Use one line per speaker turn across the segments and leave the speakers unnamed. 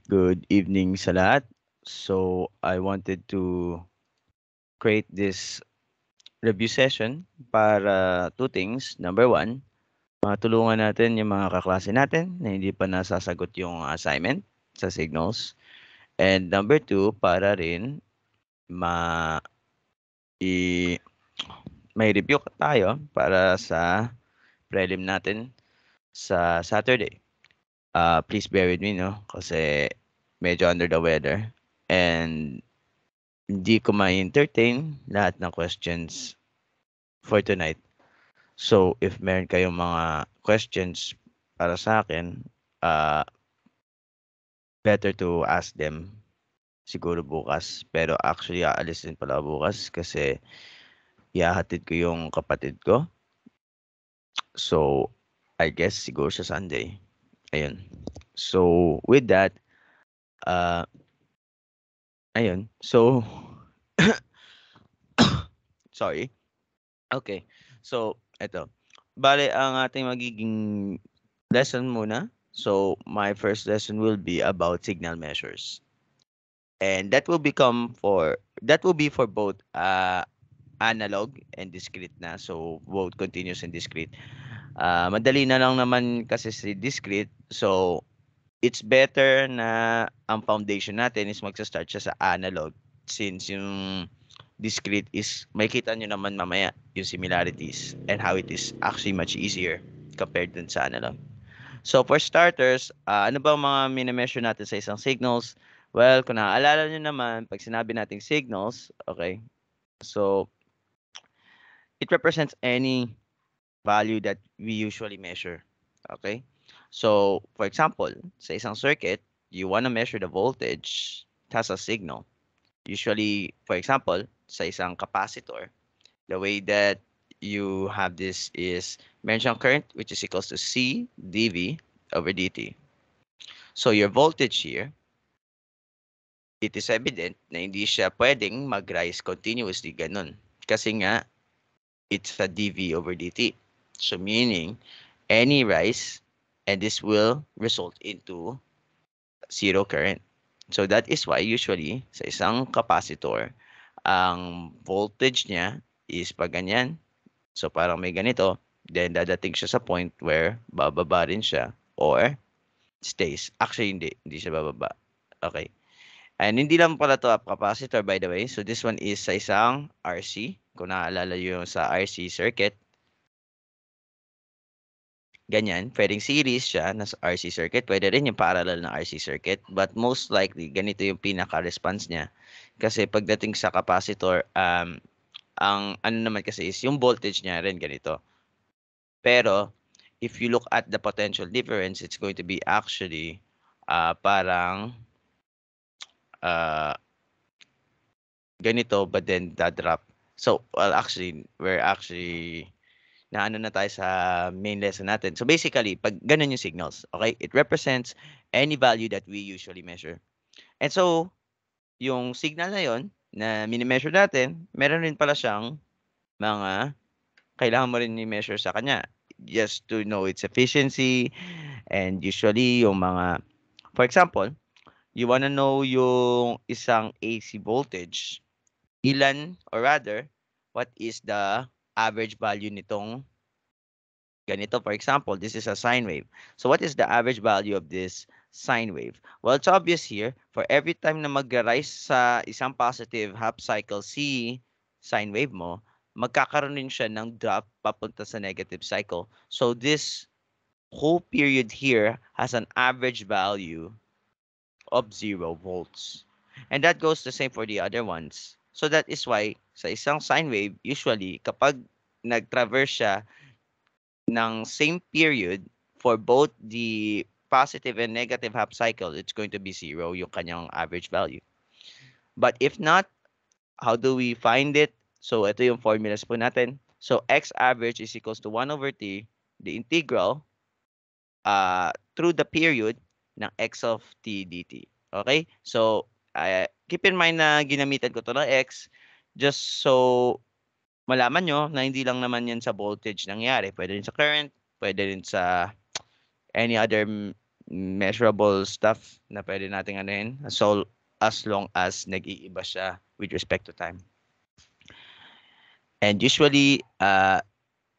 Good evening sa lahat. So, I wanted to create this review session para two things. Number one, matulungan natin yung mga kaklase natin na hindi pa nasasagot yung assignment sa signals. And number two, para rin ma i may review tayo para sa prelim natin sa Saturday. Please bear with me, no? Kasi medyo under the weather. And hindi ko ma-entertain lahat ng questions for tonight. So, if meron kayong mga questions para sa akin, uh, better to ask them siguro bukas. Pero actually, aalis din pala ako bukas kasi ihahatid ko yung kapatid ko. So, I guess siguro sa Sunday. Ayun. So, with that, uh, ayun. So, sorry. Okay. So, eto. Bale, ang ating magiging lesson muna. So, my first lesson will be about signal measures. And that will be for both analog and discrete na. So, both continuous and discrete. Madali na lang naman kasi si discrete. So, it's better na ang foundation natin is magsa-start siya sa analog since yung discrete is makita nyo naman mamaya yung similarities and how it is actually much easier compared dun sa analog. So for starters, ano ba ang mga mini-measure natin sa isang signals? Well, kung naaalala nyo naman, pag sinabi nating signals, okay, so it represents any value that we usually measure. Okay? So, for example, sa isang circuit, you want to measure the voltage, it has a signal. Usually, for example, sa isang capacitor, the way that you have this is meron siyang current which is equals to C dV over dt. So your voltage here, it is evident na hindi siya pwedeng mag-rise continuously ganun. Kasi nga, it's a dV over dt. So meaning, any rise, and this will result into zero current. So that is why usually sa isang capacitor, ang voltage niya is pag ganyan. So parang may ganito, then dadating siya sa point where bababa rin siya or stays. Actually, hindi siya bababa. Okay. And hindi lang pala to capacitor by the way. So this one is sa isang RC. Kung naaalala yung sa RC circuit, ganyan. Pwedeng series siya na RC circuit. Pwede rin yung parallel na RC circuit. But most likely, ganito yung pinaka-response niya. Kasi pagdating sa capacitor, ang ano naman kasi is yung voltage niya rin ganito. Pero, if you look at the potential difference, it's going to be actually parang uh, ganito but then drop. So, well, actually, we're actually na ano na tayo sa main lesson natin. So, basically, pag ganun yung signals, okay, it represents any value that we usually measure. And so, yung signal na yon na mini-measure natin, meron rin pala siyang mga kailangan mo rin i-measure sa kanya just to know its efficiency and usually yung mga, for example, you wanna know yung isang AC voltage, ilan or rather, what is the average value nitong ganito. For example, this is a sine wave. So what is the average value of this sine wave? Well, it's obvious here. For every time na mag-rise sa isang positive half cycle C sine wave mo, magkakaroon din siya ng drop papunta sa negative cycle. So this whole period here has an average value of 0 volts. And that goes the same for the other ones. So that is why sa isang sine wave, usually kapag nag-traverse siya ng same period for both the positive and negative half cycle, it's going to be 0 yung kanyang average value. But if not, how do we find it? So ito yung formulas po natin. So x average is equals to 1 over t, the integral through the period ng x of t dt. Okay? So keep in mind na ginamitan ko to ng x just so malaman nyo na hindi lang naman yan sa voltage nangyari. Pwede rin sa current, pwede rin sa any other measurable stuff na pwede nating anuhin. So, as long as nag-iiba siya with respect to time. And usually,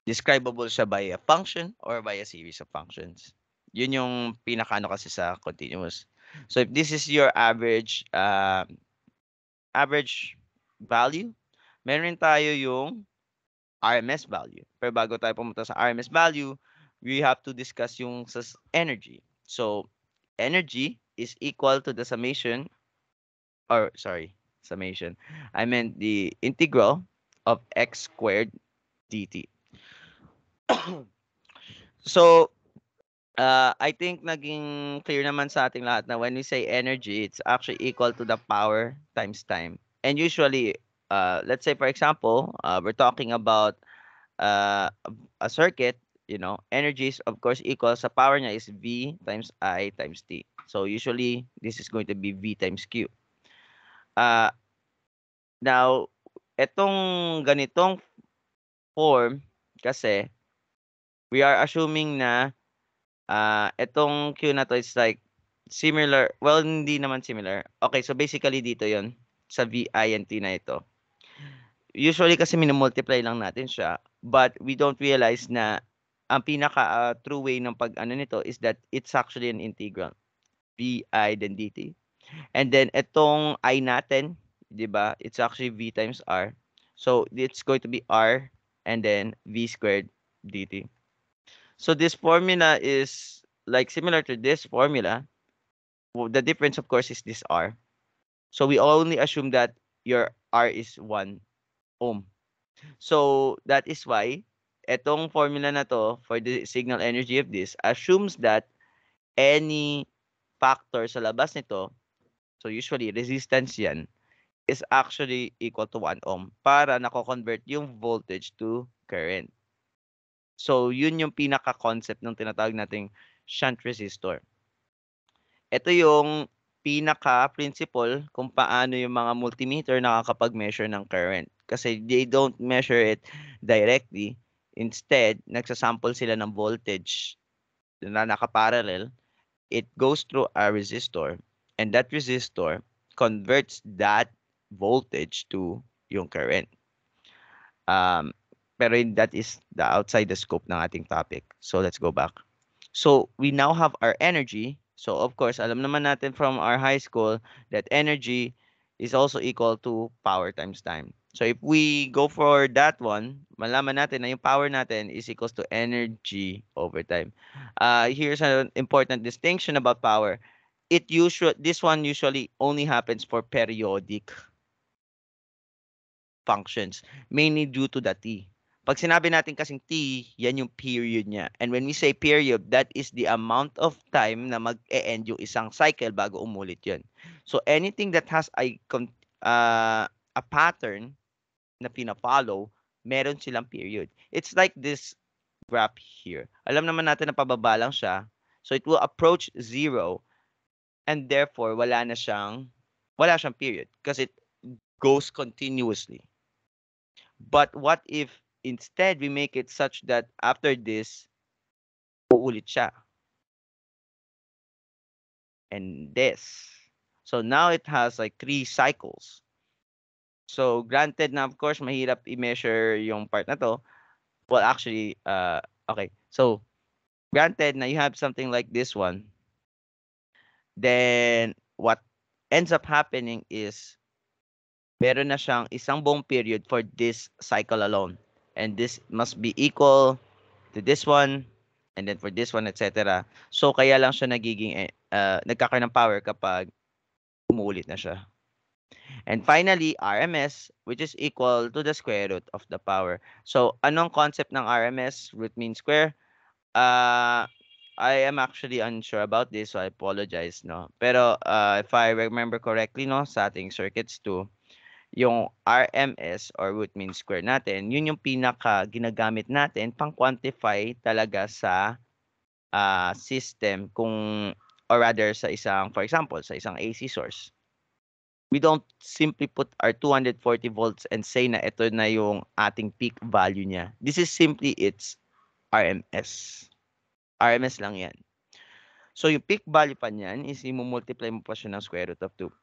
describable siya by a function or by a series of functions. Yun yung pinakaano kasi sa continuous. So if this is your average value, meron tayo yung RMS value. Pero bago tayo pumunta sa RMS value, we have to discuss yung sa energy. So energy is equal to the summation, or sorry, summation. I meant the integral of x squared dt. So I think naging clear naman sa ating lahat na when we say energy, it's actually equal to the power times time. And usually, let's say for example, we're talking about a circuit, energy is of course equal sa power niya is V times I times T. So usually, this is going to be V times Q. Uh, Now, etong ganitong form, kasi we are assuming na itong Q na to is like similar. Well, hindi naman similar. Okay, so basically dito yon sa V, I, and T na ito. Usually kasi minumultiply lang natin siya, but we don't realize na ang pinaka true way ng pag-ano nito is that it's actually an integral. V, I, then dt. And then itong I natin, 'di ba? It's actually V times R. So it's going to be R and then V squared dt. So this formula is like similar to this formula. The difference, of course, is this R. So we only assume that your R is 1 ohm. So that is why etong formula na to for the signal energy of this assumes that any factor sa labas nito, so usually resistance yan, is actually equal to 1 ohm para nako-convert yung voltage to current. So yun yung pinaka-concept ng tinatawag nating shunt resistor. Ito yung pinaka-principle kung paano yung mga multimeter nakakapag-measure ng current. Kasi they don't measure it directly. Instead, nagsasample sila ng voltage na nakaparallel. It goes through a resistor. And that resistor converts that voltage to yung current. Pero that is the outside the scope ng ating topic. So let's go back. So we now have our energy. So of course, alam naman natin from our high school that energy is also equal to power times time. So if we go for that one, malaman natin na yung power natin is equals to energy over time. Here's an important distinction about power. This one usually only happens for periodic functions, mainly due to the T. Pag sinabi natin kasing T, yan yung period niya. And when we say period, that is the amount of time na mag-e-end yung isang cycle bago umulit yun. So anything that has a pattern na pina-follow, meron silang period. It's like this graph here. Alam naman natin na pababa lang siya. So it will approach zero and therefore wala siyang period because it goes continuously. But what if instead we make it such that after this, uulit siya? And this. So now it has like 3 cycles. So granted na of course mahirap i-measure yung part na to. Well actually, okay. So granted na you have something like this one. Then what ends up happening is meron na siyang isang buong period for this cycle alone. And this must be equal to this one, and then for this one, etc. So, kaya lang siya nagkakaroon ng power kapag umuulit na siya. And finally, RMS, which is equal to the square root of the power. So, anong concept ng RMS? Root means square. I am actually unsure about this, so I apologize, no? Pero, if I remember correctly, no, sa ating circuits 2, yung RMS or root mean square natin, yun yung pinaka ginagamit natin pang quantify talaga sa system or rather sa isang, for example, sa isang AC source. We don't simply put our 240 volts and say na ito na yung ating peak value niya. This is simply its RMS. RMS lang yan. So, yung peak value pa niyan is i-multiply mo pa siya ng square root of 2.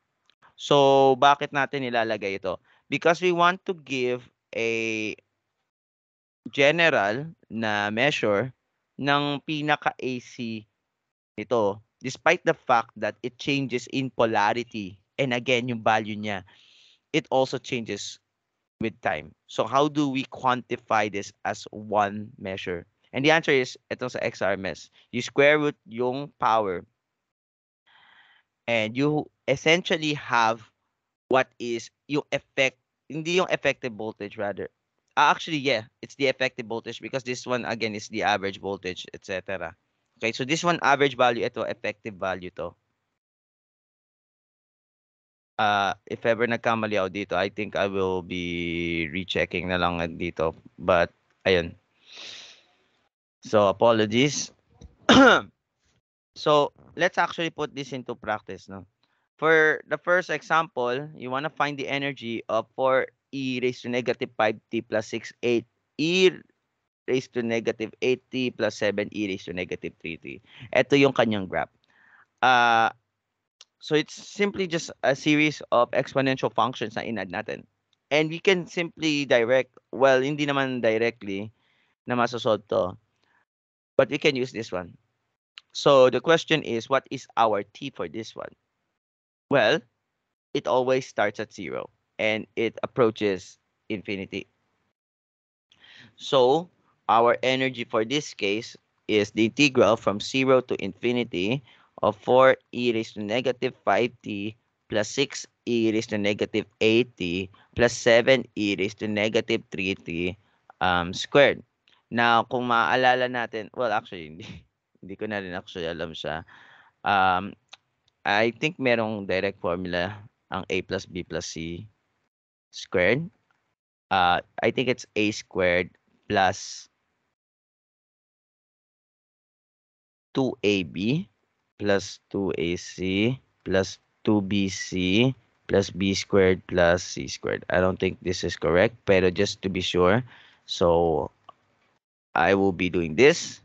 So, bakit natin nilalagay ito? Because we want to give a general na measure ng pinaka-AC nito despite the fact that it changes in polarity. And again, yung value niya, it also changes with time. So how do we quantify this as one measure? And the answer is, ito sa XRMS, you square root yung power and you essentially have what is yung effect, hindi yung effective voltage rather. Actually, yeah, it's the effective voltage because this one again is the average voltage, etc. Okay, so this one average value, ito effective value to. If ever nagkamali ako dito, I think I will be rechecking na lang dito. But, ayun. So, apologies. So, let's actually put this into practice, no? For the first example, you want to find the energy of 4e raised to negative 5t plus 6, 8e raised to negative 8t plus 7e raised to negative 3t. Ito yung kanyang graph. So it's simply just a series of exponential functions na in-add natin. And we can simply direct, well, hindi naman directly na masosolve to, but we can use this one. So the question is, what is our t for this one? Well, it always starts at 0 and it approaches infinity. So our energy for this case is the integral from 0 to infinity of 4e raised to negative 5t plus 6e raised to negative 8t plus 7e raised to negative 3t squared. Now, kung maaalala natin, well, actually, hindi ko na rin actually alam siya. I think merong direct formula ang a plus b plus c squared. I think it's a squared plus 2ab plus 2ac plus 2bc plus b squared plus c squared. I don't think this is correct, pero just to be sure, so I will be doing this.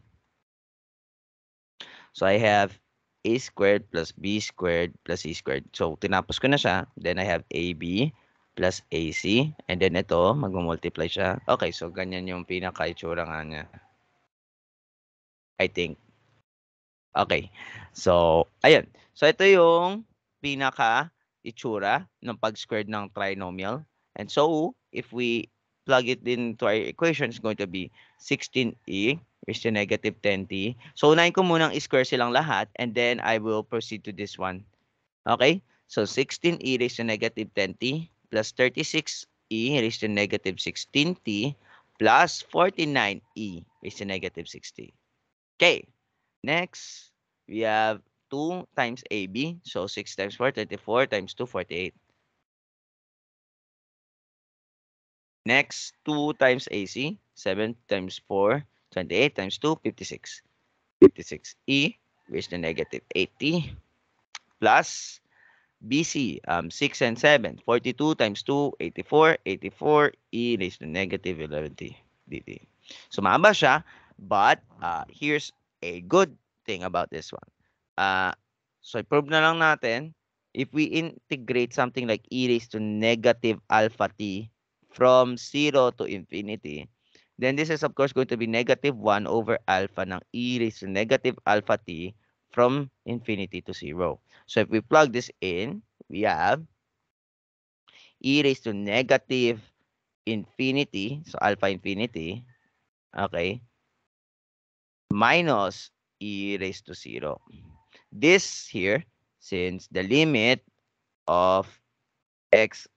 So I have a squared plus b squared plus c squared. So tinapos ko na siya. Then I have ab plus ac. And then ito, mag-multiply siya. Okay, so ganyan yung pinaka-itsura nga niya. I think. Okay. So, ayun. So, ito yung pinaka-itsura ng pag-squared ng trinomial. And so, if we plug it into our equation, it's going to be 16e raised to negative 10t. So, unahin ko munang i-square silang lahat and then I will proceed to this one. Okay? So, 16e raised to negative 10t plus 36e raised to negative 16t plus 49e raised to negative 60. Okay. Next, we have 2 times AB. So, 6 times 4, 34 times 2, 48. Next, 2 times AC. 7 times 4, 28 times 2, 56. 56E raised to negative 80 plus BC, 6 and 7. 42 times 2, 84. 84E raised to negative 11t dt. Sumaba siya, but here's a good thing about this one. So, i-prove na lang natin, if we integrate something like e raised to negative alpha t from 0 to infinity, then this is of course going to be negative 1 over alpha ng e raised to negative alpha t from infinity to 0. So, if we plug this in, we have e raised to negative infinity, so alpha infinity, okay, minus e raised to 0. This here, since the limit of x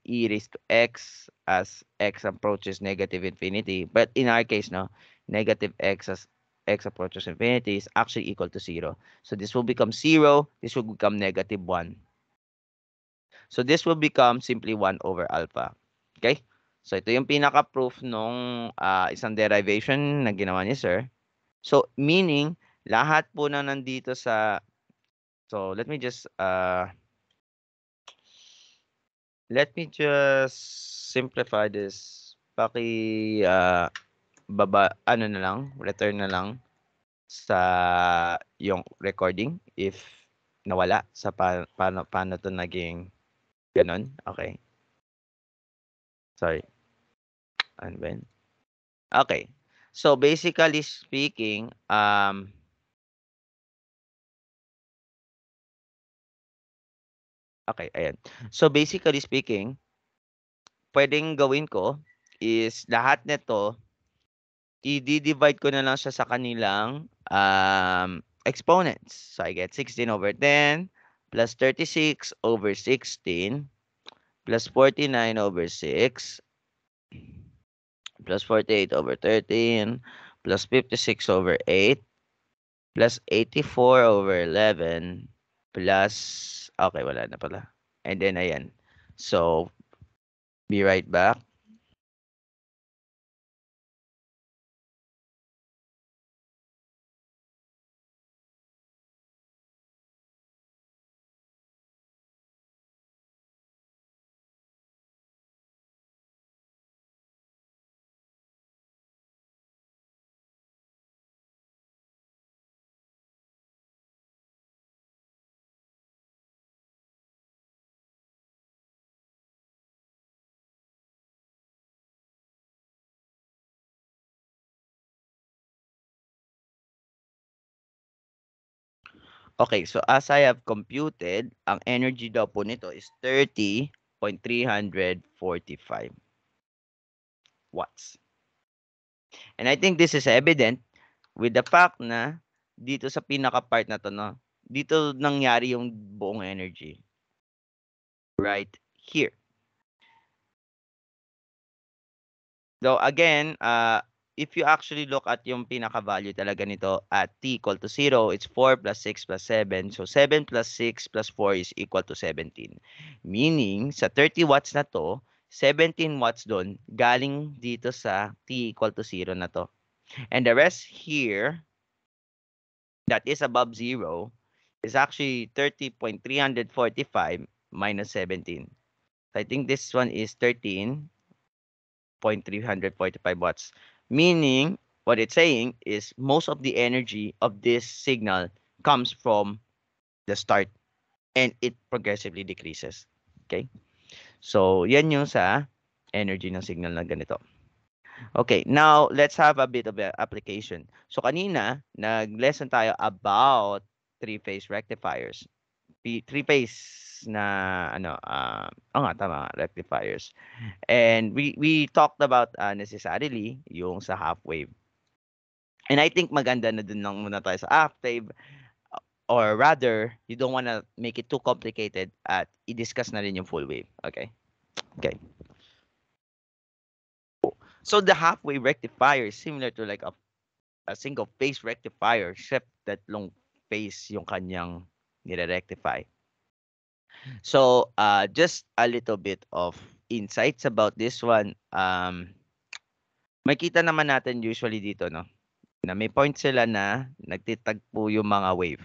e raised to x as x approaches negative infinity, but in our case, no, negative x as x approaches infinity is actually equal to 0. So this will become 0, this will become negative 1. So this will become simply 1 over alpha. Okay? So ito yung pinaka-proof nung isang derivation na ginawa ni sir. So meaning, lahat po na nandito sa, so let me just simplify this. Baba, ano na lang, return na lang. sa yung recording if nawala sa paano to naging ganun. Okay. Sorry. Ano ba yun? Okay. So basically speaking, okay, ayan. So basically speaking, pwedeng gawin ko is lahat nito i-divide ko na lang siya sa kanilang exponents. So I get 16 over 10 plus 36 over 16 plus 49 over 6 plus 48 over 13 plus 56 over 8 plus 84 over 11 plus, okay, wala na pala. And then, ayan. So, be right back. Okay, so as I have computed, ang energy daw po nito is 30.345 watts. And I think this is evident with the fact na dito sa pinaka-part na to, no, dito nangyari yung buong energy. Right here. So again, if you actually look at yung pinaka-value talaga nito at t equal to 0, it's 4 plus 6 plus 7. So 7 plus 6 plus 4 is equal to 17. Meaning, sa 30 watts na to, 17 watts doon galing dito sa t equal to 0 na to. And the rest here, that is above 0, is actually 30.345 minus 17. So I think this one is 13.345 watts. Meaning, what it's saying is most of the energy of this signal comes from the start and it progressively decreases. Okay? So, yan yung sa energy ng signal na ganito. Okay, now let's have a bit of an application. So, kanina, nag-lesson tayo about three-phase rectifiers. Three-phase na, tama, rectifiers. And we talked about necessarily yung sa half wave. And I think maganda na dun lang muna tayo sa half wave. Or rather, you don't want to make it too complicated at i-discuss na rin yung full wave. Okay? Okay. So the half wave rectifier is similar to like a single phase rectifier except that long phase yung kanyang nire-rectify. So just a little bit of insights about this one. Makita naman natin usually dito, no, na may point sila na nagtitagpo yung mga wave.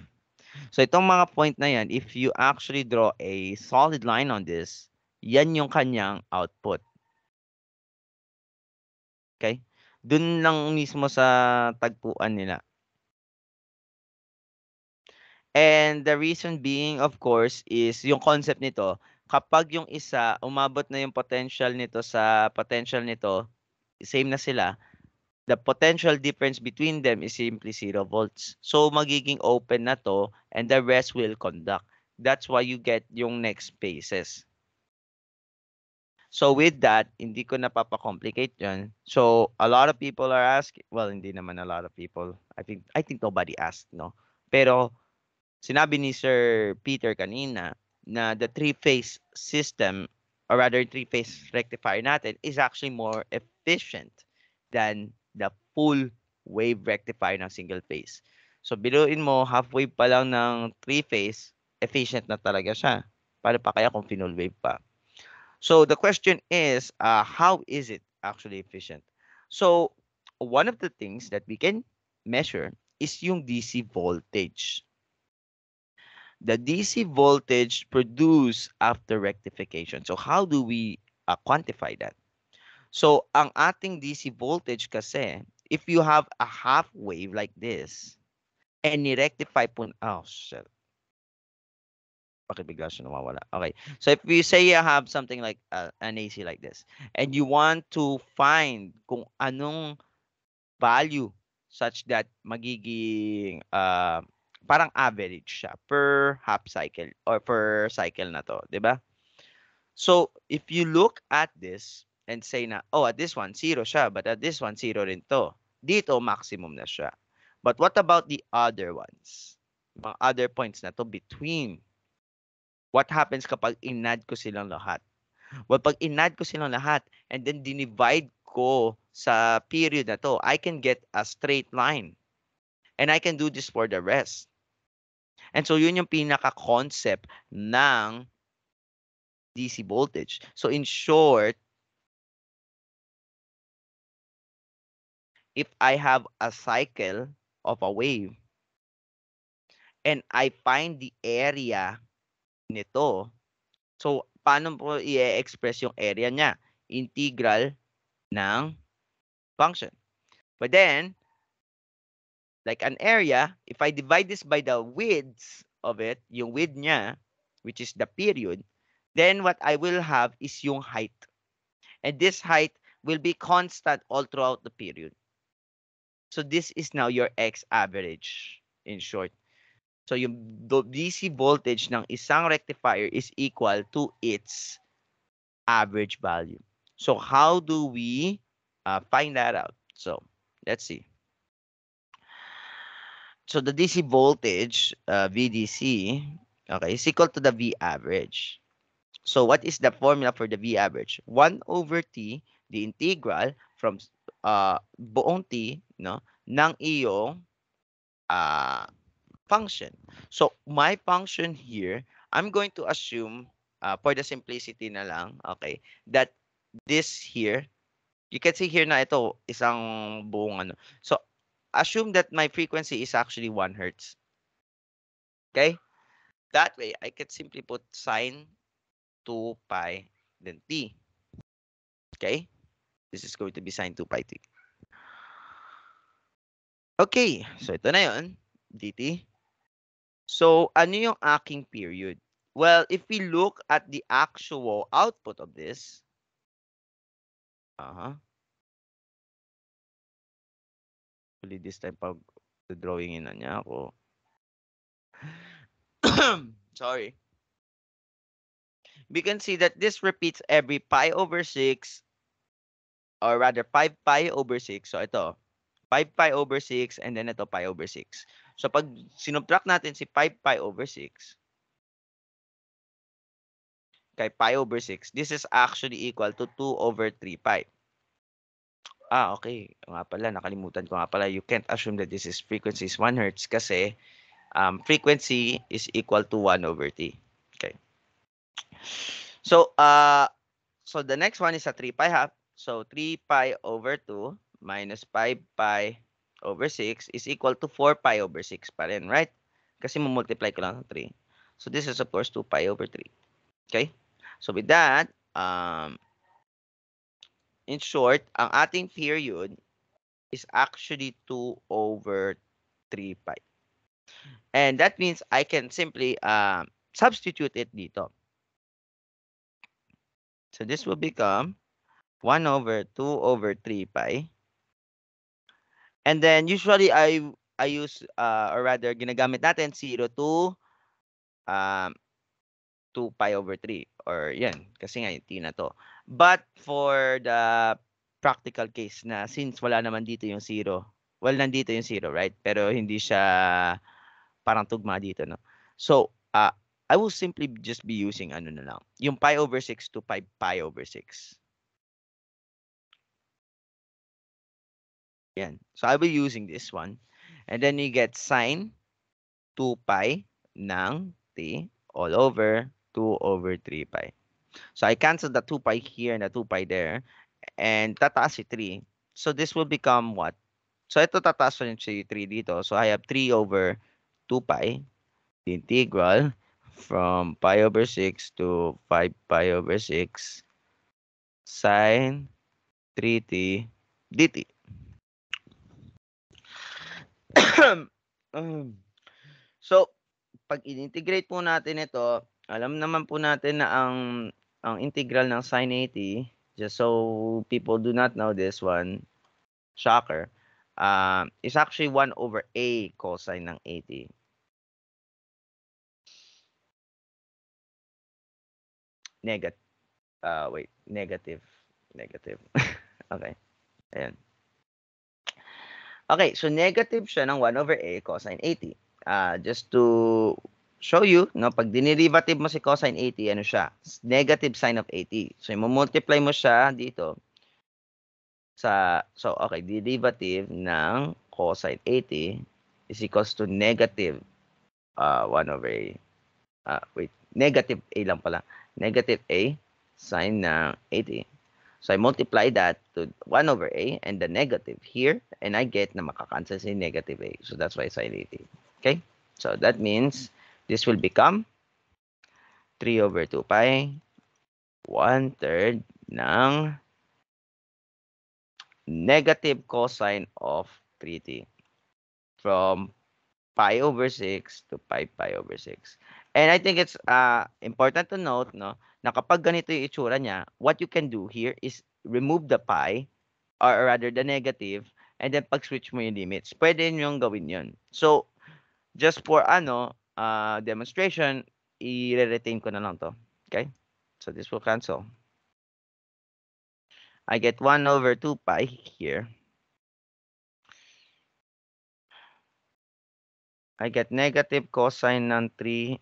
So itong mga point na yan, if you actually draw a solid line on this, yan yung kanyang output. Okay? Dun lang mismo sa tagpuan nila. And the reason being, of course, is yung concept nito, kapag yung isa, umabot na yung potential nito sa potential nito, same na sila, the potential difference between them is simply 0 volts. So, magiging open na to and the rest will conduct. That's why you get yung next phases. So, with that, hindi ko napapacomplicate yun. So, a lot of people are asking, well, hindi naman a lot of people. I think nobody asked, no? Pero, sinabi ni Sir Peter kanina na the three-phase system, or rather three-phase rectifier natin, is actually more efficient than the full wave rectifier ng single phase. So, biruin mo, half wave pa lang ng three-phase, efficient na talaga siya. Paano pa kaya kung full wave pa? So, the question is, how is it actually efficient? So, one of the things that we can measure is yung DC voltage. The DC voltage produced after rectification. So, how do we quantify that? So, ang ating DC voltage kasi, if you have a half wave like this, and ni-rectify po, oh shit, bakit bigla siya nawawala? Okay, so if you say you have something like an AC like this, and you want to find kung anong value such that magiging parang average siya per half cycle or per cycle na to, 'di ba? So, if you look at this and say na, oh, at this one, 0 siya, but at this one, 0 rin to. Dito, maximum na siya. But what about the other ones? Mga other points na to between. What happens kapag inad ko silang lahat? Well, pag inad ko silang lahat and then dinivide ko sa period na to, I can get a straight line. And I can do this for the rest. And so, yun yung pinaka-concept ng DC voltage. So, in short, if I have a cycle of a wave and I find the area nito, so paano po i-express yung area niya? Integral ng function. But then, like an area, if I divide this by the width of it, yung width niya, which is the period, then what I will have is yung height. And this height will be constant all throughout the period. So this is now your X average, in short. So yung DC voltage ng isang rectifier is equal to its average value. So how do we find that out? So let's see. So the DC voltage, VDC, okay, is equal to the V average. So what is the formula for the V average? 1 over T, the integral from buong T, no, ng iyong function. So my function here, I'm going to assume, for the simplicity na lang, okay, that this here, you can see here na ito, isang buong ano. So assume that my frequency is actually 1 hertz. Okay? That way, I can simply put sine 2 pi then t. Okay? This is going to be sine 2 pi t. Okay, so ito na yun, dt. So, ano yung aking period? Well, if we look at the actual output of this, actually this time pag drawing in na niya ako. Sorry. We can see that this repeats every pi over 6, or rather 5 pi over 6. So ito, 5 pi over 6 and then ito pi over 6. So pag sinubtract natin si 5 pi over 6 kay pi over 6, this is actually equal to 2 over 3 pi. Okay. Nga pala, nakalimutan ko nga pala. You can't assume that this is frequency is 1 hertz kasi frequency is equal to 1 over t. Okay. So, so the next one is a 3 pi half. So, 3 pi over 2 minus 5 pi over 6 is equal to 4 pi over 6 pa rin, right? Kasi multiply ko lang ng 3. So, this is of course 2 pi over 3. Okay? So, with that, in short, ang ating period is actually 2 over 3 pi. And that means I can simply substitute it dito. So this will become 1 over 2 over 3 pi. And then usually I use, or rather ginagamit natin 0 to 2 pi over 3. Or yan, kasi nga yung t na to. But for the practical case na since wala naman dito yung 0, well, nandito yung 0, right? Pero hindi siya parang tugma dito, no? So, I will simply just be using ano na lang, yung pi over 6 to pi over 6. Yan. So, I'll be using this one. And then you get sine 2 pi ng t all over 2 over 3 pi. So, I cancel the 2 pi here and the 2 pi there. And tataas si 3. So, this will become what? So, ito tataas rin si 3 dito. So, I have 3 over 2 pi. The integral from pi over 6 to 5 pi over 6 sine 3t dt. So, pag in-integrate po natin ito, alam naman po natin na ang integral ng sine 80, just so people do not know this one, shocker, is actually 1 over a cosine ng 80. Negative. Okay, ayan. Okay, so negative siya ng 1 over a cosine 80. Just to show you, no, pag dinerivative mo si cosine 80, ano siya? Negative sine of 80. So, i-multiply mo siya dito so, okay, derivative ng cosine 80 is equals to negative 1 over a. Negative a lang pala. Negative a sine ng 80. So, I multiply that to 1 over a and the negative here, and I get na makakancel si negative a. So, that's why sine 80. Okay? So, that means this will become 3 over 2 pi, 1/3 ng negative cosine of 3t from pi over 6 to pi over 6. And I think it's important to note, no, na kapag ganito yung itsura niya, what you can do here is remove the pi, or rather the negative, and then pag-switch mo yung limits. Pwede nyo gawin yun. So, just for demonstration, i-retain ko na lang to. Okay? So, this will cancel. I get 1 over 2 pi here. I get negative cosine ng 5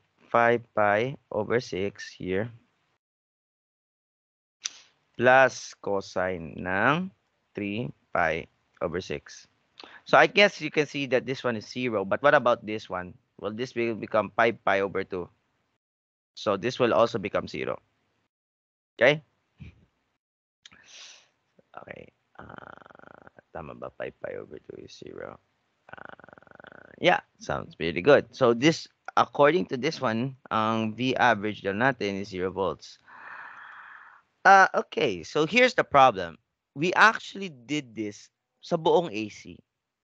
pi over 6 here. Plus cosine ng 3 pi over 6. So I guess you can see that this one is 0. But what about this one? Well, this will become 5 pi over 2. So this will also become 0. Okay? Okay. Tama ba? 5 pi over 2 is 0. Yeah, sounds really good. So this, according to this one, ang V average daw natin is 0 volts. Okay, so here's the problem. We actually did this sa buong AC,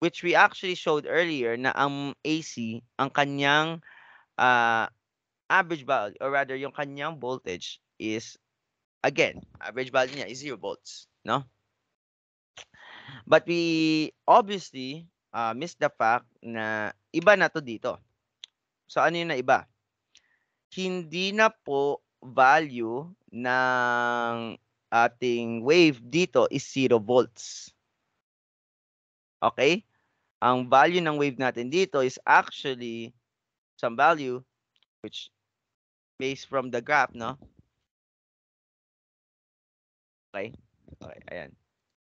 which we actually showed earlier na ang AC, ang kanyang average value, or rather yung kanyang voltage is, again, average value niya is 0 volts, no? But we obviously missed the fact na iba na to dito. So ano yung na iba? Hindi na po value ng ating wave dito is 0 volts. Okay? Ang value ng wave natin dito is actually some value which based from the graph, no? Okay? Okay, ayan.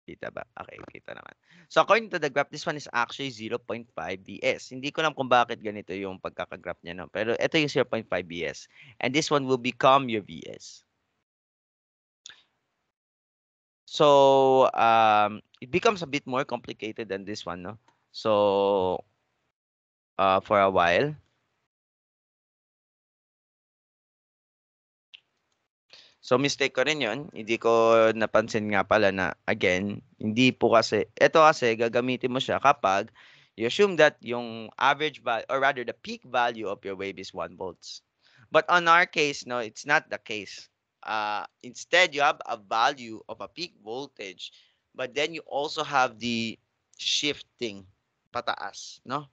Kita ba? Okay, kita naman. So according to the graph, this one is actually 0.5 Vs. Hindi ko alam kung bakit ganito yung pagkakagraph niya, no? Pero ito yung 0.5 Vs. And this one will become your Vs. So it becomes a bit more complicated than this one, no? So for a while, so mistake ko rin yun. Hindi ko napansin nga pala na, again, hindi po kasi, ito kasi gagamitin mo siya kapag you assume that yung average value, or rather the peak value of your wave is 1 volts. But on our case, no, it's not the case. Instead, you have a value of a peak voltage, but then you also have the shifting pataas, no?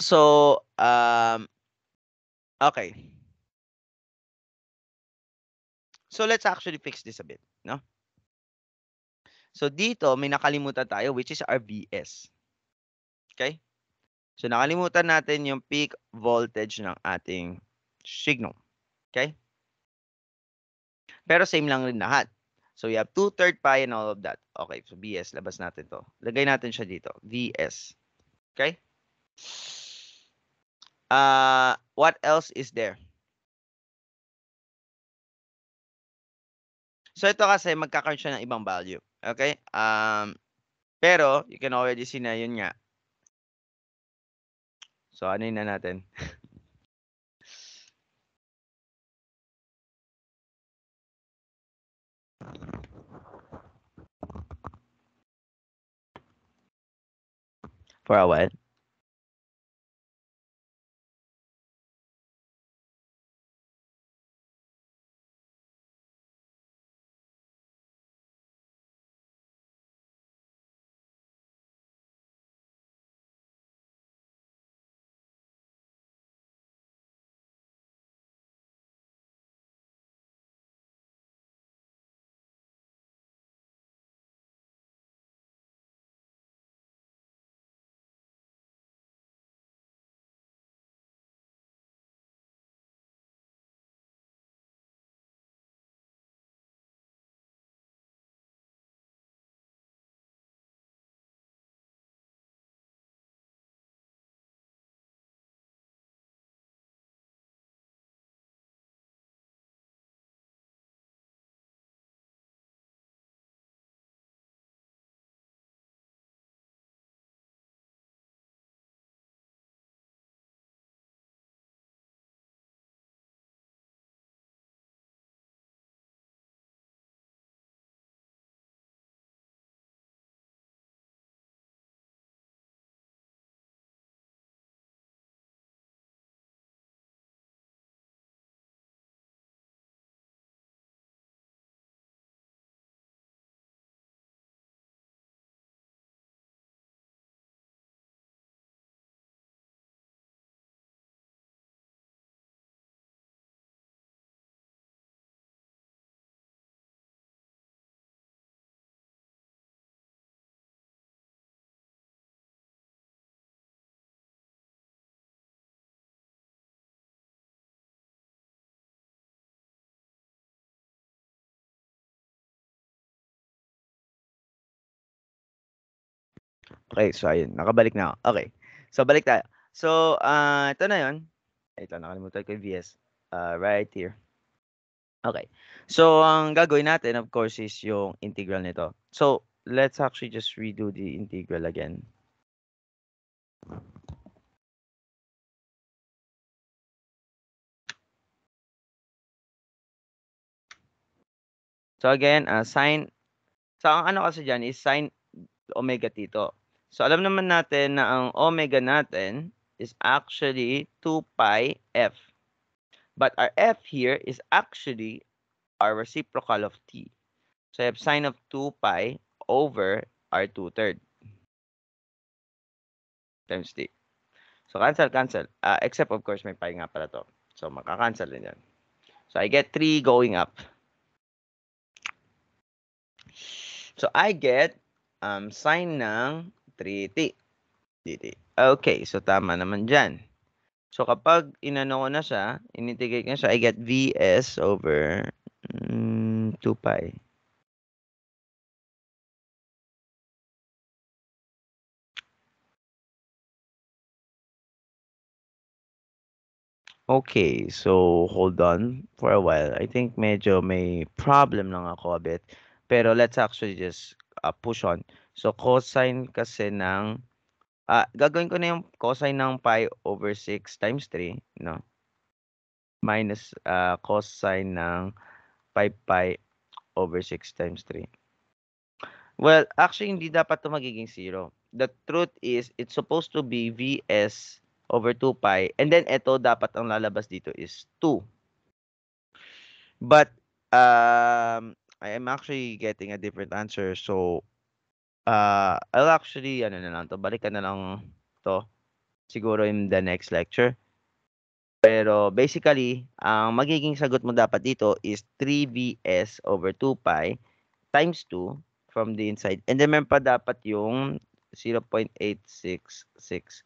So, okay. So let's actually fix this a bit, no? So dito may nakalimutan tayo, which is our VS. Okay? So nakalimutan natin yung peak voltage ng ating signal. Okay? Pero same lang rin lahat. So we have 2/3 pi and all of that. Okay, so VS, labas natin to. Lagay natin siya dito, VS. Okay? What else is there? So ito kasi magkakaroon siya ng ibang value. Okay? Pero you can already see na yun nga. So ano yun na natin? for a while. Okay, so ayun, nakabalik na ako. Okay. So balik tayo. So, ito na 'yon. Wait lang, nakalimutan ko yung VS. Right here. Okay. So, ang gagawin natin of course is yung integral nito. So, let's actually just redo the integral again. So again, ang ano kasi diyan is sin omega dito. So alam naman natin na ang omega natin is actually 2 pi f. But our f here is actually our reciprocal of t. So I have sine of 2 pi over r 2/3 times t. So cancel. Except of course may pi nga pala to. So magka-cancel din yan. So I get 3 going up. So I get sine ng 3t dt. Okay, so tama naman dyan. So kapag inano ko na siya, inintegrate ko na siya, I get Vs over 2 pi. Okay, so hold on for a while. I think medyo may problem lang ako a bit. Pero let's actually just push on. So cosine kasi ng gagawin ko na yung cosine ng pi over 6 times 3, no? Minus cosine ng 5 pi over 6 times 3. Well, actually hindi dapat 'to magiging 0. The truth is it's supposed to be Vs over 2 pi and then eto dapat ang lalabas dito is 2. But I am actually getting a different answer. So I'll actually ano na lang 'to, balikan na lang 'to siguro in the next lecture. Pero basically, ang magiging sagot mo dapat dito is 3Vs over 2 pi times 2 from the inside. And then meron pa dapat yung 0.866.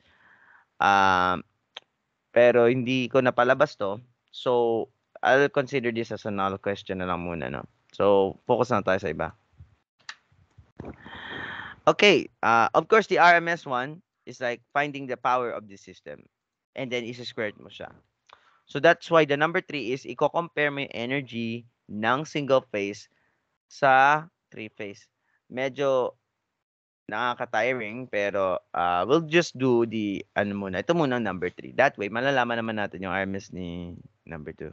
Pero hindi ko napalabas 'to. So, I'll consider this as a null question na lang muna, no? So, focus na tayo sa iba. Okay, of course, the RMS one is like finding the power of the system. And then, isa-squared mo siya. So, that's why the number 3 is i-compare mo yung energy ng single phase sa three phase. Medyo nakaka-tiring pero we'll just do the ano muna. Ito muna ang number 3. That way, malalaman naman natin yung RMS ni number 2.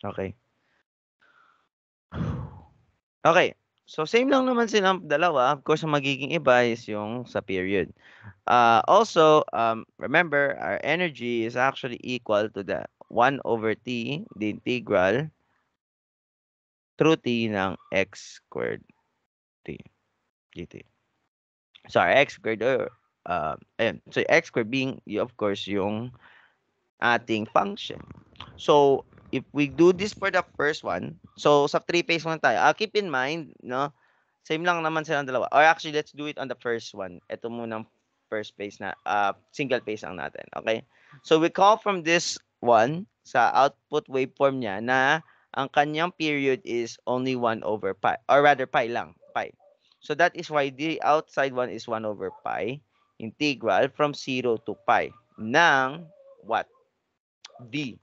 Okay. Okay. So, same lang naman silang dalawa. Of course, ang magiging iba is yung sa period. Also, remember, our energy is actually equal to the 1 over t, the integral, through t ng x squared t dt. So, our x squared, ayun. So, x squared being, of course, yung ating function. So, if we do this for the first one, so sa three-phase muna tayo. Keep in mind, no, same lang naman silang dalawa. Or actually, let's do it on the first one. Ito muna first phase na, single phase lang natin. Okay? So, we call from this one, sa output waveform niya, na ang kanyang period is only 1 over pi. Or rather, pi lang. Pi. So, that is why the outside one is 1 over pi integral from 0 to pi ng what? D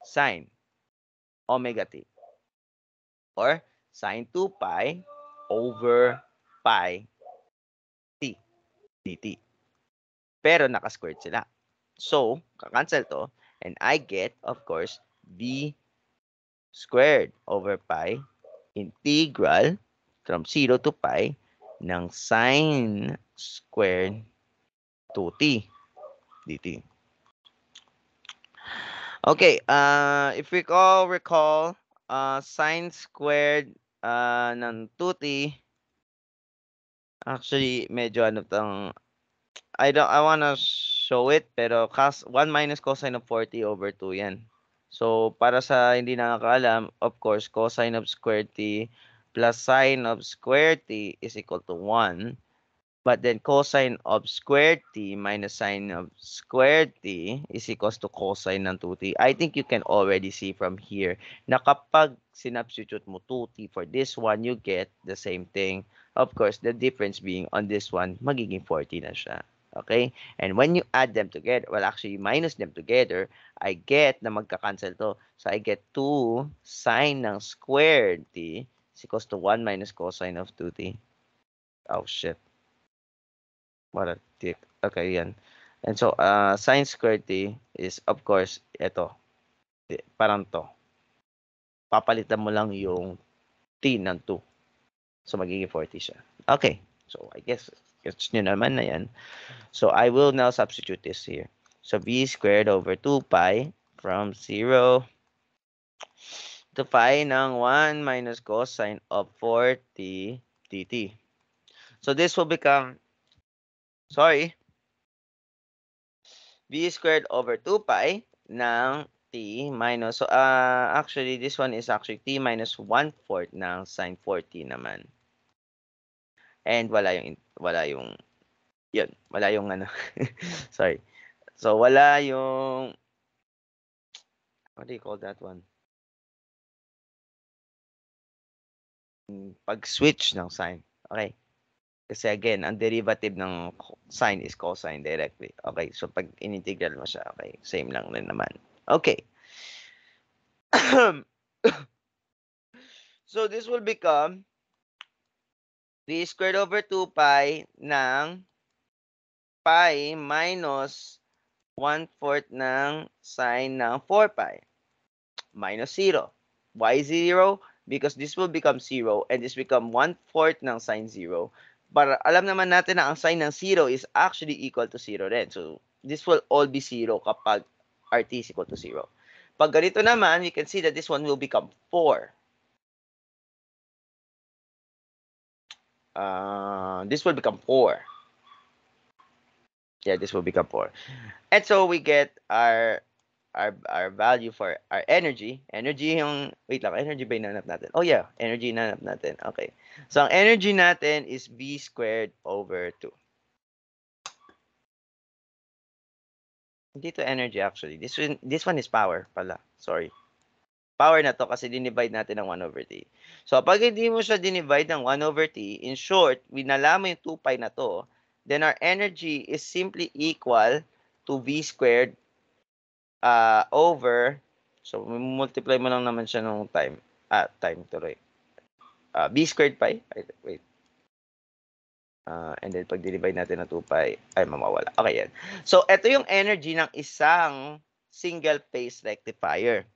sine omega t or sine 2 pi over pi t dt. Pero naka-squared sila. So, kakancel to and I get, of course, d squared over pi integral from 0 to pi ng sine squared 2t dt. Okay, if we recall, sine squared ng 2t, actually, medyo ano tong, I wanna show it, pero 1 minus cosine of 40 over 2 yan. So, para sa hindi nakakaalam, of course, cosine of square t plus sine of square t is equal to 1. But then cosine of squared t minus sine of squared t is equals to cosine ng 2t. I think you can already see from here na kapag sinubstitute mo 2t for this one, you get the same thing. Of course, the difference being on this one, magiging 40 na siya. Okay? And when you add them together, well, actually, minus them together, I get na magka-cancel to. So, I get 2 sine ng squared t is equals to 1 minus cosine of 2t. Oh, shit. What a dick. Okay, yan. And so, sine squared t is, of course, ito. Parang to. Papalitan mo lang yung t ng 2. So, magiging 40 siya. Okay. So, I guess, gets nyo naman na yan. So, I will now substitute this here. So, b squared over 2 pi from 0 to pi ng 1 minus cosine of 4t dt. So, this will become, sorry, b squared over 2 pi ng t minus, so actually this one is actually t minus 1/4 ng sine 40 naman. And wala yung ano, sorry. So wala yung, what do you call that one? Pag-switch ng sign. Okay. Kasi again, ang derivative ng sine is cosine directly. Okay, so pag in-integral mo siya, okay, same lang rin naman. Okay. So this will become b squared over 2 pi ng pi minus 1/4 ng sine ng 4 pi minus 0. Why 0? Because this will become 0 and this become 1/4 ng sine 0. Para alam naman natin na ang sine ng 0 is actually equal to 0 rin. So this will all be 0 kapag RT is equal to 0. Pag ganito naman, you can see that this one will become 4. This will become 4. Yeah, this will become 4. And so we get our value for our energy. Energy yung, wait lang, energy ba hinanap natin? Oh yeah, energy hinanap natin. Okay. So ang energy natin is b squared over 2. Hindi to energy actually. This one is power pala. Sorry. Power na to kasi dinivide natin ng 1 over t. So pag hindi mo siya dinivide ng 1 over t, in short, winalaman yung 2 pi na to, then our energy is simply equal to v squared over, so multiply mo lang naman siya ng time. Time tuloy. B squared pi. Wait. And then pag divide natin ng 2 pi, ay mamawala. Okay yan. So ito yung energy ng isang single phase rectifier.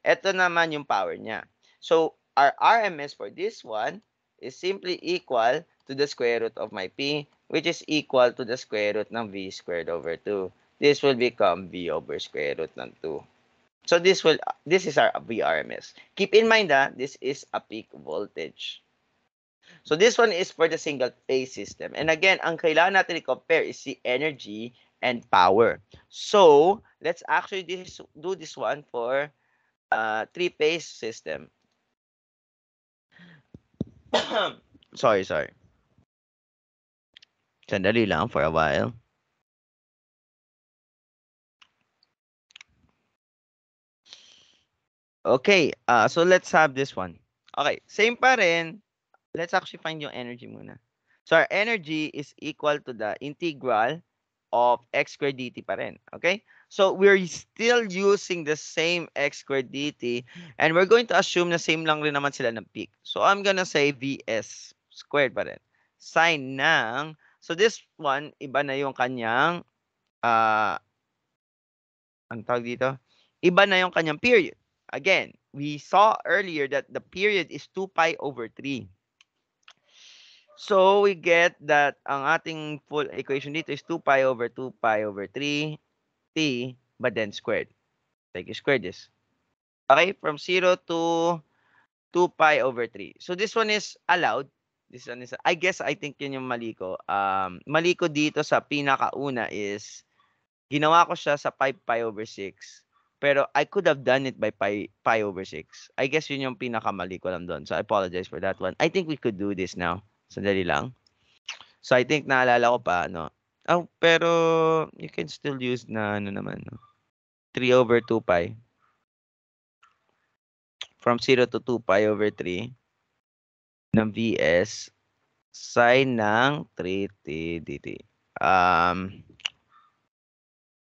Ito naman yung power niya. So our RMS for this one is simply equal to the square root of my P, which is equal to the square root ng V squared over 2. This will become V over square root ng 2. So this is our VRMS. Keep in mind that this is a peak voltage. So this one is for the single phase system. And again, ang kailangan natin i-compare is the energy and power. So let's actually do this one for three-phase system. sorry. Sandali lang for a while. Okay, so let's have this one. Okay, same pa rin. Let's actually find yung energy muna. So our energy is equal to the integral of x squared dt pa rin. Okay? So we're still using the same x squared dt and we're going to assume na same lang rin naman sila ng peak. So I'm gonna say vs squared pa rin. Sine ng, so this one, iba na yung kanyang, ang tawag dito? Iba na yung kanyang period. Again, we saw earlier that the period is 2 pi over 3. So we get that ang ating full equation dito is 2 pi over 2 pi over 3 t, but then squared. Like you square this. Okay, from 0 to 2 pi over 3. So this one is allowed. This one is, I guess, I think yun yung mali ko. Mali ko dito sa pinakauna is, ginawa ko siya sa 5 pi over 6. Pero I could have done it by pi over 6. I guess yun yung pinakamali ko lang doon. So I apologize for that one. I think we could do this now. Sandali lang. So I think naalala ko pa, no? Oh, pero you can still use na ano naman, no? 3 over 2 pi. From 0 to 2 pi over 3 ng Vs sine ng 3t dt.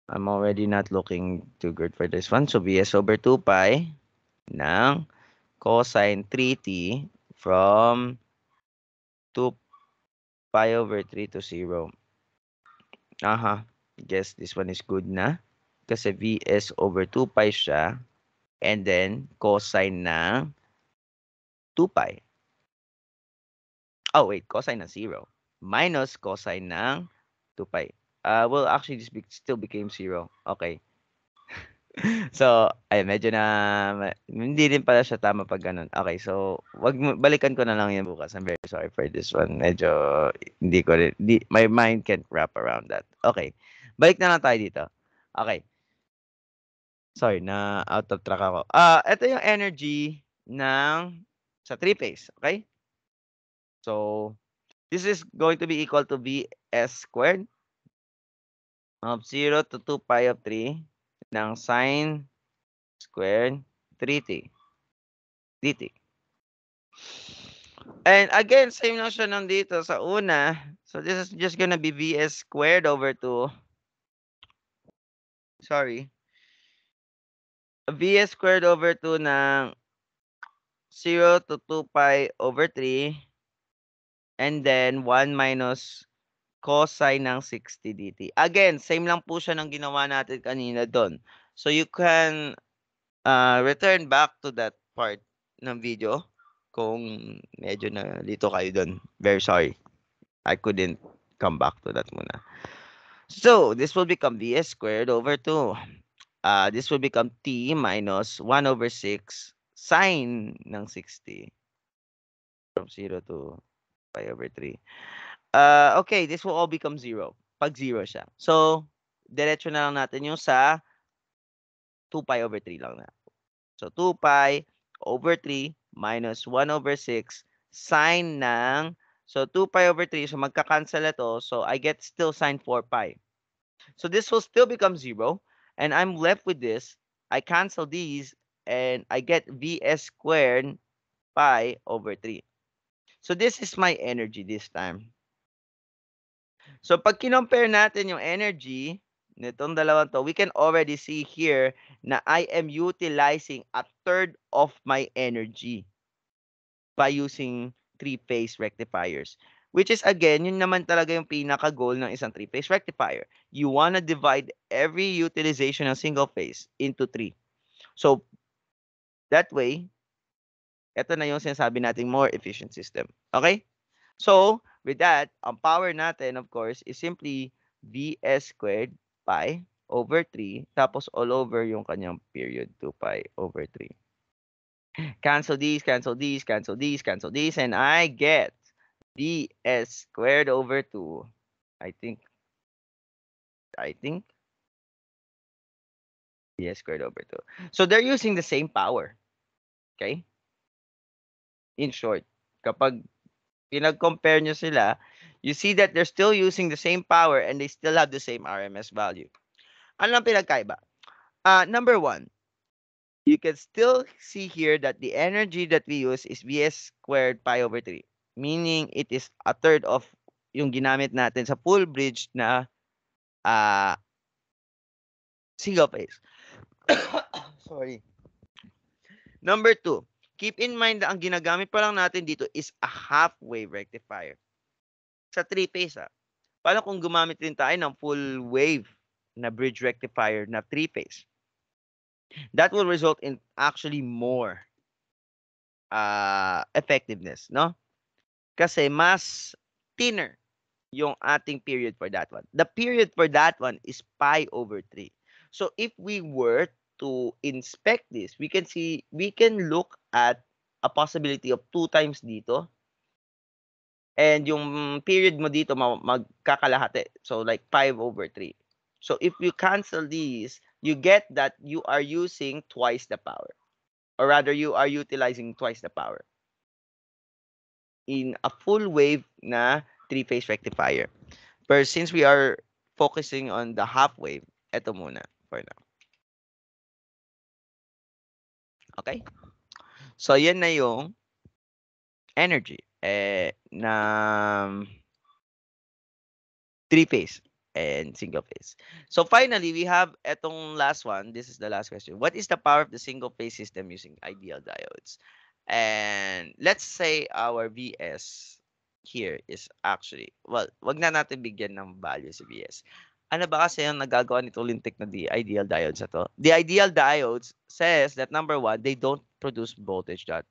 I'm already not looking too good for this one. So Vs over 2 pi ng cosine 3t from 2 pi over 3 to 0. Guess this one is good na. Kasi Vs over 2 pi siya. And then cosine ng 2 pi. Oh, wait. Cosine ng 0. Minus cosine ng 2 pi. Well, actually, this still became 0. Okay. So, ay medyo na hindi rin pala siya tama pag ganun. Okay, so balikan ko na lang yan bukas. I'm very sorry for this one. Medyo hindi ko rin, my mind can't wrap around that. Okay. Balik na lang tayo dito. Okay. Sorry, na out of track ako. Ito yung energy ng sa three-phase, okay? So, this is going to be equal to Vs squared of 0 to 2 pi of 3 ng sine squared 3t dt. And again, same lang siya nandito sa una. So this is just gonna be Vs squared over 2. Sorry. Vs squared over 2 ng 0 to 2 pi over 3. And then 1 minus cosine ng 60 dt. Again, same lang po siya ng ginawa natin kanina doon. So you can return back to that part ng video kung medyo nalito kayo doon. Very sorry. I couldn't come back to that muna. So this will become Vs squared over 2. This will become t minus 1 over 6 sine ng 60 from 0 to pi over 3. Okay, this will all become 0 pag 0 siya. So, diretso na lang natin yung sa 2 pi over 3 lang na. So, 2 pi over 3 minus 1 over 6 sine ng, so 2 pi over 3, so magka-cancel ito. So, I get still sine 4 pi. So, this will still become 0. And I'm left with this. I cancel these and I get Vs squared pi over 3. So, this is my energy this time. So, pag kinompare natin yung energy nitong dalawang to, we can already see here na I am utilizing a third of my energy by using three-phase rectifiers. Which is, again, yun naman talaga yung pinaka-goal ng isang three-phase rectifier. You wanna divide every utilization ng single phase into 3. So, that way, Ito na yung sinasabi nating more efficient system. Okay? So, with that, ang power natin, of course, is simply Vs squared pi over 3, tapos all over yung kanyang period, 2 pi over 3. Cancel these, cancel these, cancel these, cancel these, and I get Vs squared over 2. I think Vs squared over 2. So, they're using the same power. Okay? In short, kapag pinag-compare nyo sila, you see that they're still using the same power and they still have the same RMS value. Ano ang pinagkaiba? Number one, you can still see here that the energy that we use is Vs squared pi over 3. Meaning, it is a third of yung ginamit natin sa full bridge na single phase. Sorry. Number two, keep in mind na ang ginagamit pa lang natin dito is a half-wave rectifier. Sa 3-phase, paano kung gumamit din tayo ng full wave na bridge rectifier na 3-phase? That will result in actually more effectiveness, no? Kasi mas thinner yung ating period for that one. The period for that one is pi over 3. So if we were to inspect this, we can look at a possibility of 2 times dito. And yung period mo dito magkakalahati. So like 5 over 3. So if you cancel these, you get that you are using twice the power. Or rather, you are utilizing twice the power in a full wave na 3-phase rectifier. But since we are focusing on the half wave, eto muna for now. Okay? So, yan na yung energy na 3-phase and single phase. So, finally, we have etong last one. This is the last question. What is the power of the single phase system using ideal diodes? And let's say our Vs here is actually, well, wag na natin bigyan ng value si Vs. Ano ba kasi yung nagagawa nito lintik na the ideal diodes na to? The ideal diodes says that number one, they don't produce voltage drop.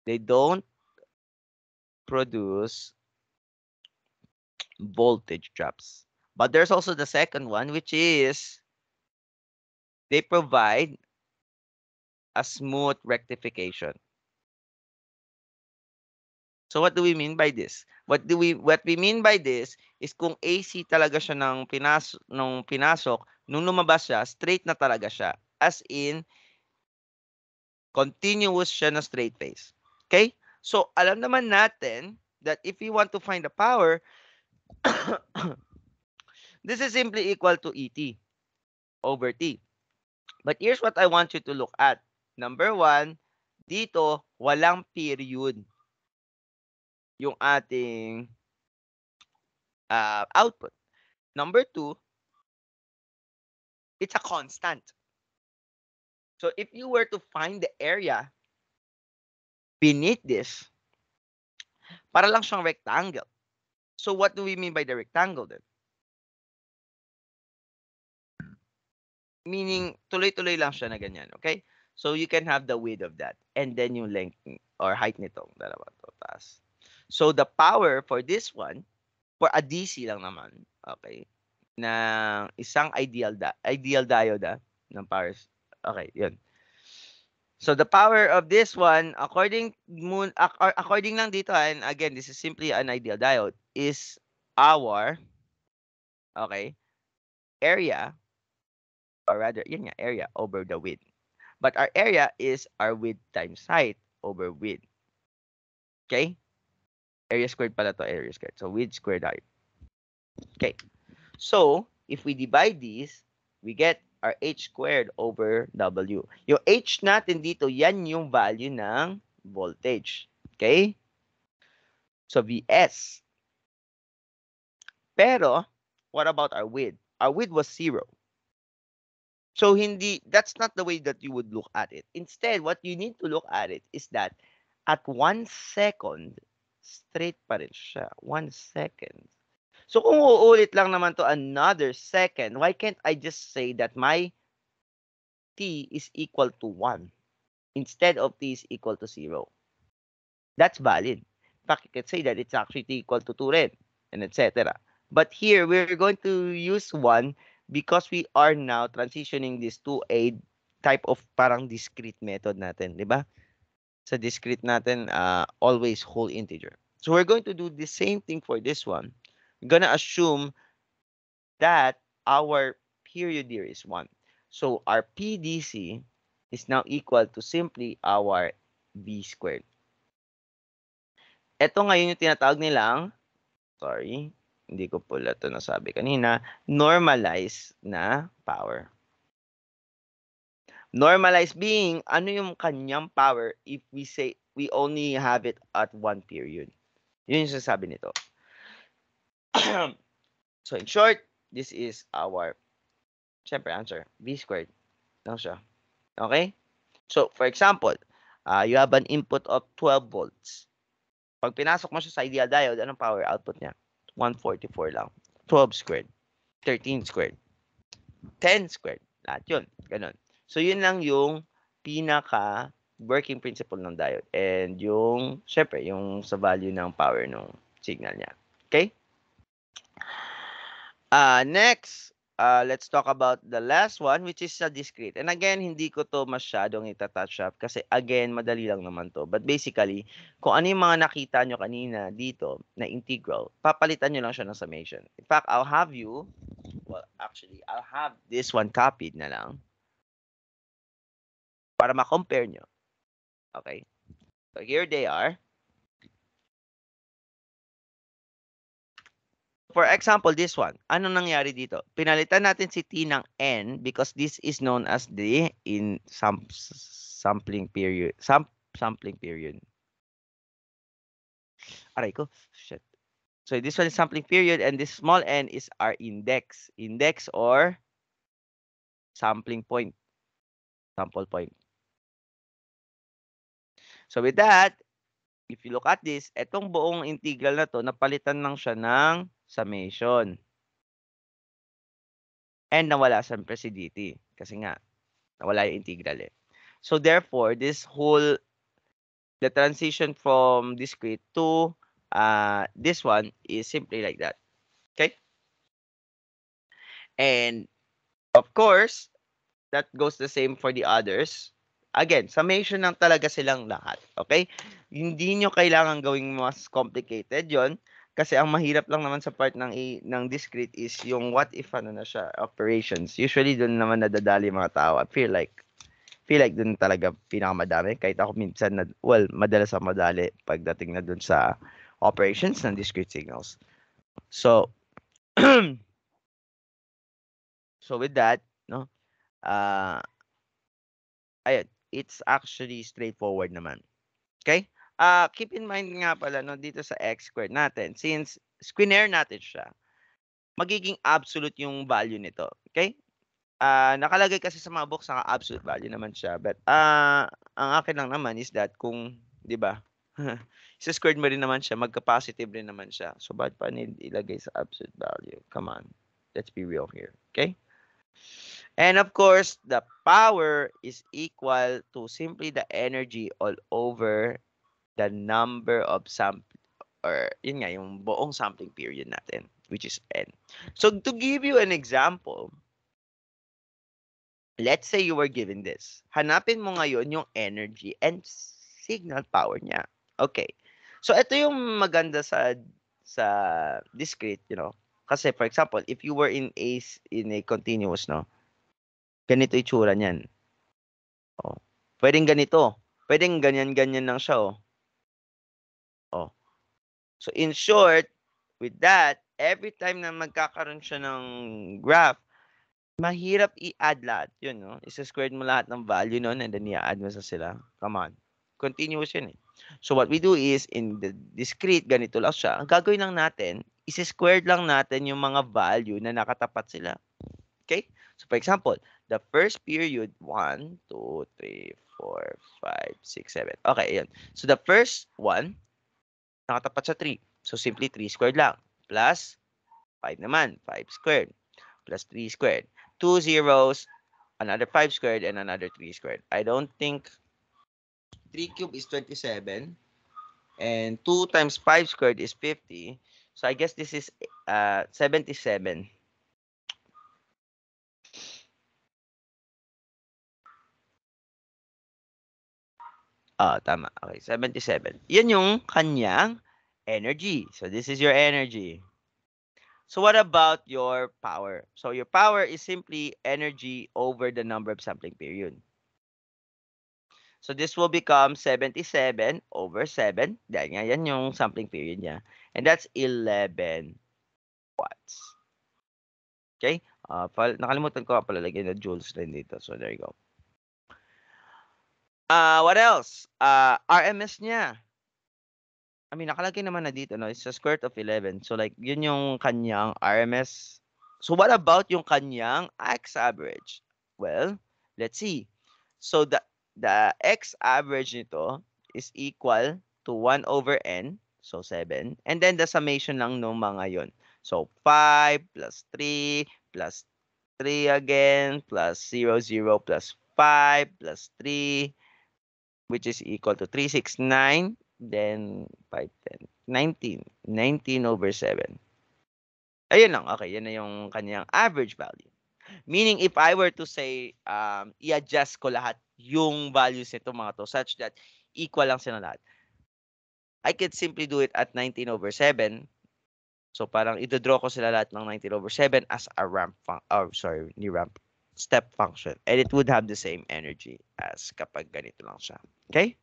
They don't produce voltage drops. But there's also the second one, which is they provide a smooth rectification. So what do we mean by this? What we mean by this is kung AC talaga siya nung pinasok, nung lumabas siya, straight na talaga siya. As in, continuous siya na straight phase. Okay? So, alam naman natin that if we want to find the power, this is simply equal to ET over T. But here's what I want you to look at. Number one, dito, walang period yung ating output. Number two, it's a constant. So if you were to find the area beneath this, para lang siyang rectangle. So what do we mean by the rectangle then? Meaning, tuloy-tuloy lang siya na ganyan, okay? So you can have the width of that. And then yung length or height nitong dalawa to taas. So the power for this one, for a DC lang naman, okay, na isang ideal diode ng powers. Okay, yun. So the power of this one, according lang dito, and again, this is simply an ideal diode, is our, okay, area, or rather, yun nga, area over the width. But our area is our width times height over width. Okay? Area squared pala to, area squared. So width squared height. Okay. So, if we divide these, we get our h squared over W. Yung h natin dito, yan yung value ng voltage. Okay? So, Vs. Pero, what about our width? Our width was 0. So, that's not the way that you would look at it. Instead, what you need to look at it is that at 1 second, straight pa rin siya. 1 second. So, kung uulit lang naman to another second, why can't I just say that my t is equal to 1 instead of t is equal to 0? That's valid. In fact, you can say that it's actually equal to 2 rin, and etc. But here, we're going to use 1 because we are now transitioning this to a type of parang discrete method natin, di ba? Sa discrete natin, always whole integer. So we're going to do the same thing for this one. We're gonna assume that our period here is 1. So our PDC is now equal to simply our B squared. Ito ngayon yung tinatawag nilang, sorry, hindi ko pala ito nasabi kanina, normalized na power. Normalized being, ano yung kanyang power if we say we only have it at 1 period. Yun yung sasabi nito. So in short, this is our, syempre answer, B squared. Lang siya. Okay? So for example, you have an input of 12 volts. Pag pinasok mo siya sa ideal diode, anong power output niya? 144 lang. 12 squared. 13 squared. 10 squared. Lahat yun. Ganun. So, yun lang yung pinaka working principle ng diode. And yung, syempre, yung sa value ng power ng signal niya. Okay? Next, let's talk about the last one, which is a discrete. And again, hindi ko to masyadong itatouch up kasi again, madali lang naman to. But basically, kung ano yung mga nakita nyo kanina dito na integral, papalitan nyo lang siya ng summation. In fact, I'll have this one copied na lang para ma-compare nyo. Okay? So here they are. For example, this one. Anong nangyari dito? Pinalitan natin si T ng N because this is known as the sampling period. Sampling period. Aray ko. Shit. So this one is sampling period and this small n is our index. Index or sampling point. Sample point. So with that, if you look at this, etong buong integral na to, napalitan lang siya ng summation. And nawala siyempre si dt. Kasi nga, nawala yung integral eh. So therefore, the transition from discrete to this one is simply like that. Okay? And of course, that goes the same for the others. Again, summation lang talaga silang lahat. Okay? Hindi nyo kailangan gawing mas complicated yon. Kasi ang mahirap lang naman sa part ng discrete is yung what if ano na siya, operations. Usually doon naman nadadali mga tao. I feel like doon talaga pinakamadami. Kahit ako minsan, madalas ako madali pagdating na doon sa operations ng discrete signals. So, so with that, no, ayun, it's actually straightforward naman. Okay? Keep in mind nga pala no, dito sa x squared natin, since square natin siya, magiging absolute yung value nito. Okay? Nakalagay kasi sa mga books na absolute value naman siya. But ang akin lang naman is that kung, di ba, sa squared mo rin naman siya, magka-positive rin naman siya. So, ba't pa ilagay sa absolute value? Come on. Let's be real here. Okay? And of course, the power is equal to simply the energy all over the number of or yun nga, yung buong sampling period natin, which is n. So, to give you an example, let's say you were given this. Hanapin mo ngayon yung energy and signal power niya. Okay. So, ito yung maganda sa discrete, you know. Kasi, for example, if you were in a continuous, no, ganito itsura niyan. Oh. Pwedeng ganito. Pwedeng ganyan-ganyan lang siya, oh. Oh. So, in short, with that, every time na magkakaroon siya ng graph, mahirap i-add lahat yun, no? Isa-squared mo lahat ng value nun and then i-add mo sa sila. Come on. Continuous yun eh. So, what we do is, in the discrete, ganito lang siya. Ang gagawin lang natin, isa-squared lang natin yung mga value na nakatapat sila. Okay? So, for example, the first period, 1, 2, 3, 4, 5, 6, 7. Okay, yun. So, the first one, nakatapat sa 3. So, simply 3 squared lang. Plus 5 naman. 5 squared. Plus 3 squared. 2 zeros, another 5 squared, and another 3 squared. I don't think 3 cube is 27. And 2 times 5 squared is 50. So I guess this is 77. Tama. Okay, 77. Yan yung kanyang energy. So this is your energy. So what about your power? So your power is simply energy over the number of sampling period. So this will become 77 over 7. Dahil nga yan yung sampling period niya. And that's 11 watts. Okay? Nakalimutan ko pala lagyan na joules rin dito. So there you go. What else? RMS niya. I mean, nakalagay naman na dito, no? It's a square root of 11. So like, yun yung kanyang RMS. So what about yung kanyang X average? Well, let's see. So the X average nito is equal to 1 over N. So 7. And then the summation lang nung mga yon. So 5 plus 3 plus 3 again plus 0, 0 plus 5 plus 3, which is equal to 369, then 5, 10, 19. 19 over 7. Ayun lang. Okay, yan na yung kanyang average value. Meaning, if I were to say, i-adjust ko lahat yung values nito mga to such that equal lang sila lahat, I could simply do it at 19 over 7. So, parang i-draw ko sila lahat ng 19 over 7 as a step function. And it would have the same energy as kapag ganito lang siya. Okay?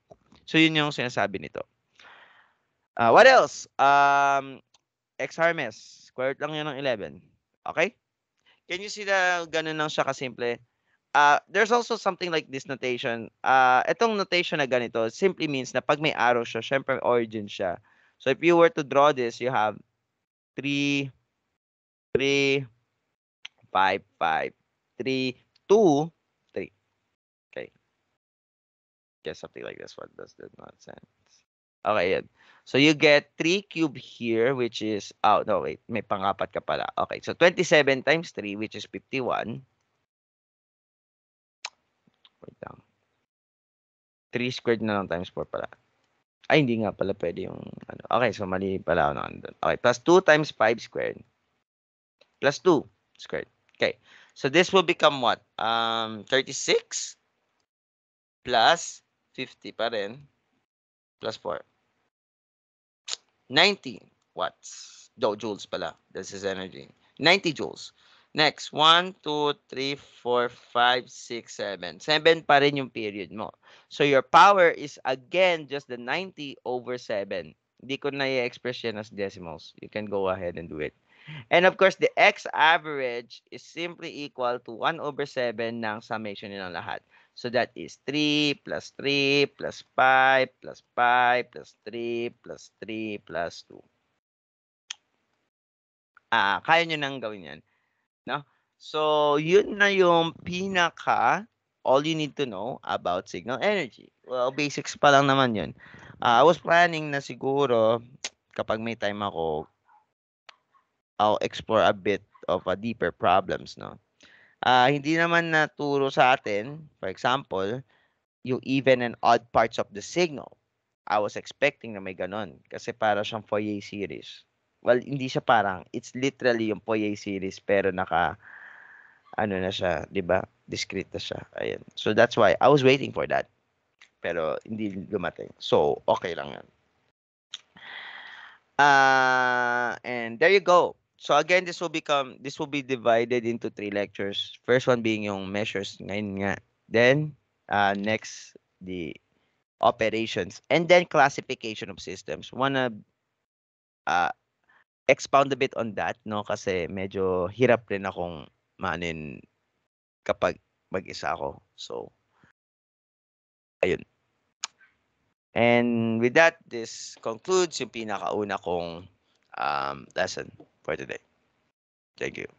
So, yun yung sinasabi nito. What else? XRMS. Square root lang yan ng 11. Okay? Can you see na ganun lang siya kasimple? There's also something like this notation. Itong notation na ganito simply means na pag may arrow siya, syempre origin siya. So, if you were to draw this, you have 3, 3, 5, 5, 3, 2, 3. Okay. Guess something like this. What does that nonsense? Okay, yan. So, you get 3 cube here, which is, oh, no, wait. May pangapat ka pala. Okay, so 27 times 3, which is 51. Wait lang. 3 squared na lang times 4 pala. Ay, hindi nga pala pwede yung, ano. Okay, so mali pala ako nandun. Okay, plus 2 times 5 squared. Plus 2 squared. Okay, so this will become what? 36 plus 50 pa rin. Plus 4. 90 watts. Joules pala. This is energy. 90 joules. Next, 1, 2, 3, 4, 5, 6, 7. 7 pa rin yung period mo. So, your power is again just the 90 over 7. Hindi ko na i-express yan as decimals. You can go ahead and do it. And of course, the X average is simply equal to 1 over 7 ng summation nilang lahat. So that is 3 plus 3 plus 5 plus 5 plus 3 plus 3 plus 2. Kaya nyo nang gawin yan. No? So, yun na yung all you need to know about signal energy. Well, basics pa lang naman yun. I was planning na siguro, kapag may time ako, I'll explore a bit of a deeper problems, no? Hindi naman naturo sa atin, for example, yung even and odd parts of the signal. I was expecting na may ganon kasi para siyang Fourier series. Well, hindi siya parang, it's literally yung Fourier series pero ano na siya, 'di ba? Discrete na siya. Ayun. So that's why I was waiting for that. Pero hindi dumating. So okay lang 'yan. And there you go. So again, this will be divided into 3 lectures. First one being yung measures ngayon nga. Then next the operations and then classification of systems. Wanna expound a bit on that, no? Kasi medyo hirap rin akong maanin kapag mag-isa ako. So ayun. And with that, this concludes yung pinakauna kong lesson for today. Thank you.